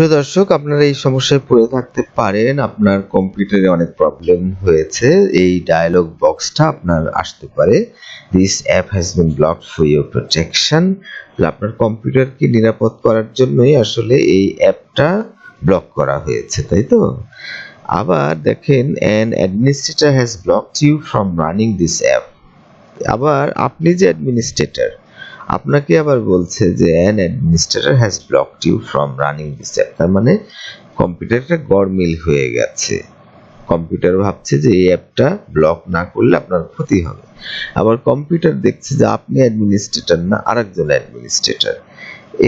প্রিয় দর্শক, আপনারা এই সমস্যায় পড়ে থাকতে পারেন। আপনার কম্পিউটারে অনেক প্রবলেম হয়েছে। এই ডায়ালগ বক্সটা আপনার আসতে পারে, this app has been blocked for your protection. আপনার কম্পিউটারকে নিরাপদ করার জন্যই আসলে এই অ্যাপটা ব্লক করা হয়েছে, তাই তো? আবার দেখেন, an administrator has blocked you from running this app. আবার আপনি যে অ্যাডমিনিস্ট্রেটর, আপনাকে আবার বলছে যে an administrator has blocked you from running this app. তার মানে কম্পিউটারটা গড়মিল হয়ে গেছে। কম্পিউটার ভাবছে যে এই অ্যাপটা ব্লক না করলে আপনার ক্ষতি হবে। আবার কম্পিউটার দেখছে যে আপনি অ্যাডমিনিস্ট্রেটর না, আরেকজন অ্যাডমিনিস্ট্রেটর।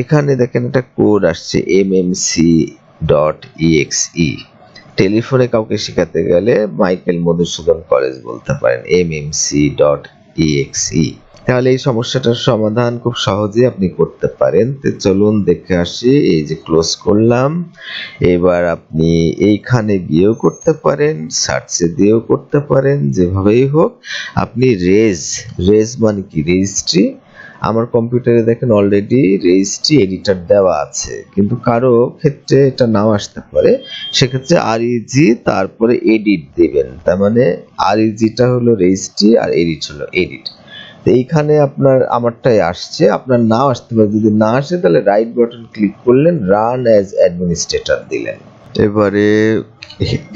এখানে দেখেন একটা কোড আসছে mmc.exe। টেলিফোনে কাউকে শেখাতে গেলে মাইকেল মধুসূদন কলেজ বলতে পারেন, mmc.exe। তাহলে এই সমস্যাটার সমাধান খুব সহজেই আপনি করতে পারেন। তো চলুন দেখে আসি। এই যে ক্লোজ করলাম। এবার আপনি এইখানে গিয়েও করতে পারেন, সার্চে দিয়েও করতে পারেন, যেভাবেই হোক। আপনি রেজ মানে কি? রেজিস্ট্রি। আমার কম্পিউটারে দেখেন অলরেডি রেজিস্ট্রি এডিটর দেওয়া আছে, কিন্তু কারো ক্ষেত্রে এটা নাও আসতে পারে। সেক্ষেত্রে আরইজি তারপরে এডিট দিবেন। তার মানে আরইজিটা হলো রেজিস্ট্রি আর এডিট হলো এডিট। এইখানে আপনার আমারটাই আসছে, আপনার নাও আসতে পারে। যদি না আসে তাহলে রাইট বাটন ক্লিক করলেন, রান অ্যাজ অ্যাডমিনিস্ট্রেটর দিলেন। এবারে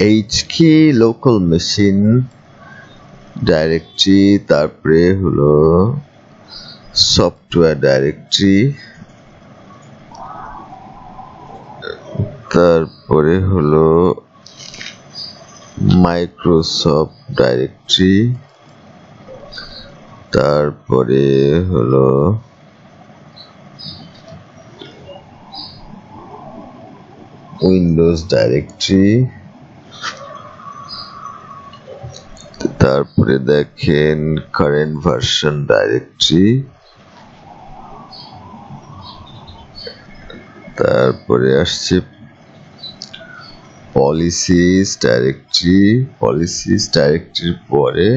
এইচকি লোকাল মেশিন ডাইরেক্টরি, তারপরে হলো সফটওয়্যার ডাইরেক্টরি, তারপরে হলো মাইক্রোসফট ডাইরেক্টরি, তারপরে হলো উইন্ডোজ ডাইরেক্টরি, তারপরে দেখেন কারেন্ট ভার্সন ডাইরেক্টরি, তারপরে আসছে পলিসিস ডাইরেক্টরি। পলিসিস ডাইরেক্টরির পরে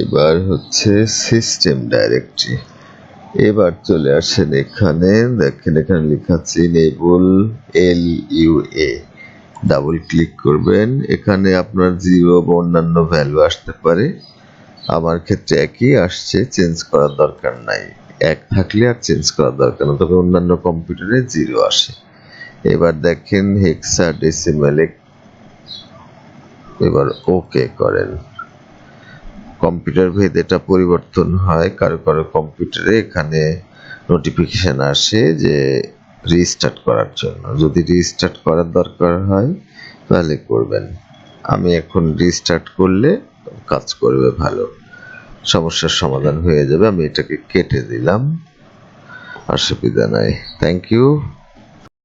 এবার হচ্ছে সিস্টেম ডাইরেক্টরি। এবার চলে আসেন এখানে, দেখেন এখানে লেখা আছে এনেবল LUA। ডাবল ক্লিক করবেন। এখানে আপনার 0 বা অন্যান্য ভ্যালু আসতে পারে। আমার ক্ষেত্রে একই আসছে, চেঞ্জ করার দরকার নাই। 1 থাকলে আর চেঞ্জ করার দরকার না, তবে অন্যান্য কম্পিউটারে 0 আসে। এবার দেখেন হেক্সাডেসিমেলে, এবার ওকে করেন। কম্পিউটার ভেদে এটা পরিবর্তন হয়। কারো কারো কম্পিউটারে এখানে নোটিফিকেশন আসে যে রিস্টার্ট করার জন্য। যদি রিস্টার্ট করার দরকার হয় তাহলে করবেন। আমি এখন রিস্টার্ট করলে কাজ করবে ভালো, সমস্যার সমাধান হয়ে যাবে। আমি এটাকে কেটে দিলাম, অসুবিধা নাই। Thank you.